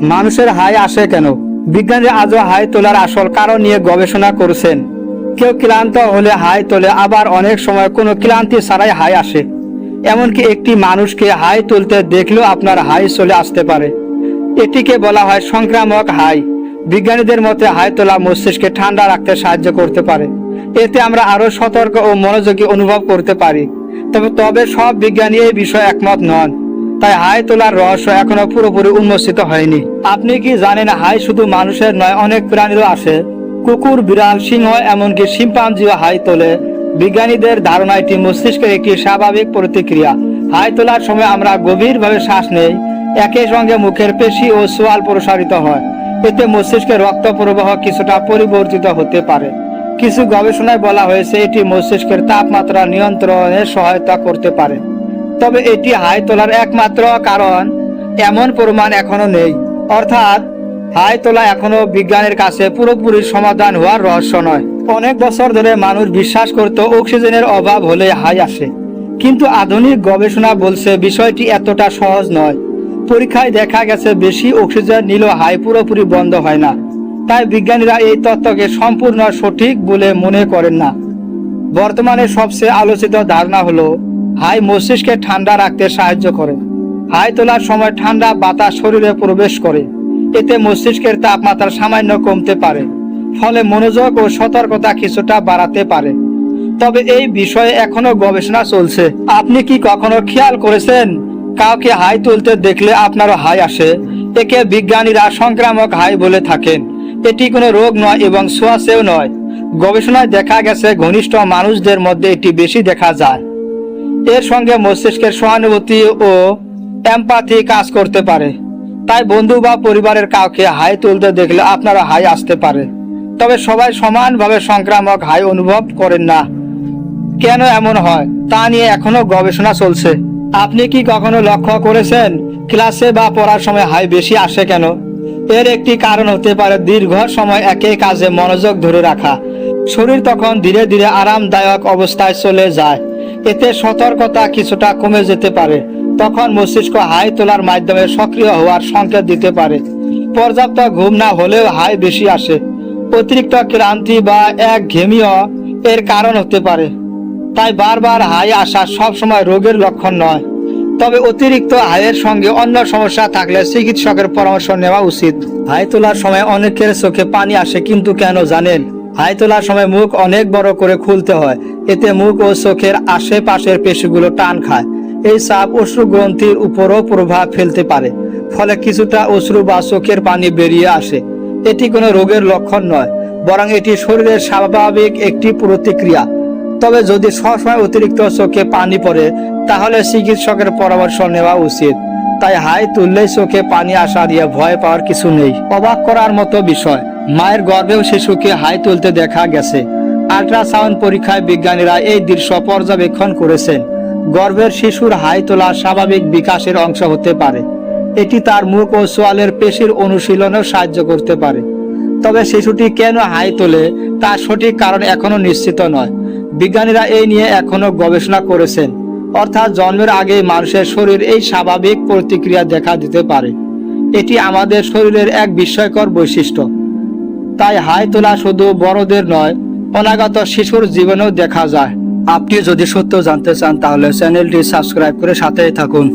মানুষের হাই আসে কেন? বিজ্ঞানীরা আজও হাই তোলার আসল কারণ নিয়ে গবেষণা করছেন। কেউ ক্লান্ত হলে হাই তোলে, আবার অনেক সময় কোনো ক্লান্তি ছাড়াই হাই আসে। এমনকি একটি মানুষকে হাই তুলতে দেখলেও আপনার হাই চলে আসতে পারে। এটিকে বলা হয় সংক্রামক হাই। বিজ্ঞানীদের মতে হাই তোলা মস্তিষ্ককে ঠান্ডা রাখতে সাহায্য করতে পারে। এতে আমরা আরো সতর্ক ও মনোযোগী অনুভব করতে পারি। তবে সব বিজ্ঞানী এই বিষয়ে একমত নন। তাই হাই তোলার রহস্য এখনো পুরোপুরি উন্মোচিত হয়নি। আপনি কি জানেন হাই শুধু মানুষের নয়, অনেক প্রাণীরও আসে। কুকুর, বিড়াল, সিংহ, এমনকি শিম্পাঞ্জিও হাই তোলে। বিজ্ঞানীদের ধারণা এটি মস্তিষ্কের একটি স্বাভাবিক প্রতিক্রিয়া। হাই তোলার সময় আমরা গভীরভাবে শ্বাস নেই, একই সঙ্গে মুখের পেশি ও সোয়াল প্রসারিত হয়। এতে মস্তিষ্কের রক্ত প্রবাহ কিছুটা পরিবর্তিত হতে পারে। কিছু গবেষণায় বলা হয়েছে এটি মস্তিষ্কের তাপমাত্রা নিয়ন্ত্রণে সহায়তা করতে পারে। তবে এটি হাই তোলার একমাত্র কারণ এমন প্রমাণ এখনো নেই। অর্থাৎ হাই তোলা এখনো বিজ্ঞানের কাছে পুরোপুরি সমাধান হওয়ার রহস্য নয়। অনেক বছর ধরে মানুষ বিশ্বাস করত অক্সিজেনের অভাব হলে হাই আসে, কিন্তু আধুনিক গবেষণা বলছে বিষয়টি এতটা সহজ নয়। পরীক্ষায় দেখা গেছে বেশি অক্সিজেন নিলেও হাই পুরোপুরি বন্ধ হয় না। তাই বিজ্ঞানীরা এই তত্ত্বকে সম্পূর্ণ সঠিক বলে মনে করেন না। বর্তমানে সবচেয়ে আলোচিত ধারণা হলো হাই মস্তিষ্ককে ঠান্ডা রাখতে সাহায্য করে। হাই তোলার সময় ঠান্ডা বাতাস শরীরে প্রবেশ করে। এতে মস্তিষ্কের তাপমাত্রা সামান্য কমতে পারে, ফলে মনোযোগ ও সতর্কতা কিছুটা বাড়াতে পারে। তবে এই বিষয়ে এখনো গবেষণা চলছে। আপনি কি কখনো খেয়াল করেছেন কাউকে হাই তুলতে দেখলে আপনারও হাই আসে? একে বিজ্ঞানীরা সংক্রামক হাই বলে থাকেন। এটি কোনো রোগ নয় এবং ছোঁয়াচেও নয়। গবেষণায় দেখা গেছে ঘনিষ্ঠ মানুষদের মধ্যে এটি বেশি দেখা যায়। এর সঙ্গে মস্তিষ্কের সহানুভূতি ও এমপ্যাথি কাজ করতে পারে। তাই বন্ধু বা পরিবারের কাউকে হাই তুলতে দেখলে আপনারও হাই আসতে পারে। তবে সবাই সমানভাবে সংক্রামক হাই অনুভব করেন না। কেন এমন হয় তা নিয়ে এখনো গবেষণা চলছে। আপনি কি কখনো লক্ষ্য করেছেন ক্লাসে বা পড়ার সময় হাই বেশি আসে কেন? এর একটি কারণ হতে পারে দীর্ঘ সময় একই কাজে মনোযোগ ধরে রাখা। শরীর তখন ধীরে ধীরে আরামদায়ক অবস্থায় চলে যায়। এতে সতর্কতা কিছুটা কমে যেতে পারে। তখন মস্তিষ্ক হাই তোলার মাধ্যমে সক্রিয় হওয়ার সংকেত দিতে পারে। পর্যাপ্ত ঘুম না হলেও হাই বেশি আসে। অতিরিক্ত ক্লান্তি বা একঘেয়েমিও এর কারণ হতে পারে। তাই বারবার হাই আসা সবসময় রোগের লক্ষণ নয়। তবে অতিরিক্ত হাইয়ের সঙ্গে অন্য সমস্যা থাকলে চিকিৎসকের পরামর্শ নেওয়া উচিত। হাই তোলার সময় অনেকের চোখে পানি আসে, কিন্তু কেন জানেন? হাই তোলার সময় মুখ অনেক বড় করে খুলতে হয়। এতে মুখ ও চোখের আশেপাশের পেশিগুলো টান খায়। এই চাপ অশ্রু গ্রন্থির উপরও প্রভাব ফেলতে পারে, ফলে কিছুটা অশ্রু বা চোখের পানি বেরিয়ে আসে। এটি কোনো রোগের লক্ষণ নয়, বরং এটি শরীরের স্বাভাবিক একটি প্রতিক্রিয়া। তবে যদি সবসময় অতিরিক্ত চোখে পানি পড়ে তাহলে চিকিৎসকের পরামর্শ নেওয়া উচিত। তাই হাই তুললেই চোখে পানি আসা দিয়ে ভয় পাওয়ার কিছু নেই। অবাক করার মতো বিষয়, মায়ের গর্ভেও শিশুকে হাই তুলতে দেখা গেছে। আল্ট্রাসাউন্ড পরীক্ষায় বিজ্ঞানীরা এই দৃশ্য পর্যবেক্ষণ করেছেন। গর্ভের শিশুর হাই তোলা স্বাভাবিক বিকাশের অংশ হতে পারে। এটি তার মুখ ও সোয়ালের পেশির অনুশীলনেও সাহায্য করতে পারে। তবে শিশুটি কেন হাই তোলে তার সঠিক কারণ এখনো নিশ্চিত নয়। বিজ্ঞানীরা এই নিয়ে এখনো গবেষণা করেছেন। অর্থাৎ জন্মের আগে মানুষের শরীর এই স্বাভাবিক প্রতিক্রিয়া দেখা দিতে পারে। এটি আমাদের শরীরের এক বিস্ময়কর বৈশিষ্ট্য। তাই হাই তোলা শুধু বড়দের নয়, অনাগত শিশুর জীবনেও দেখা যায়। আপনি যদি সত্য জানতে চান তাহলে চ্যানেলটি সাবস্ক্রাইব করে সাথেই থাকুন।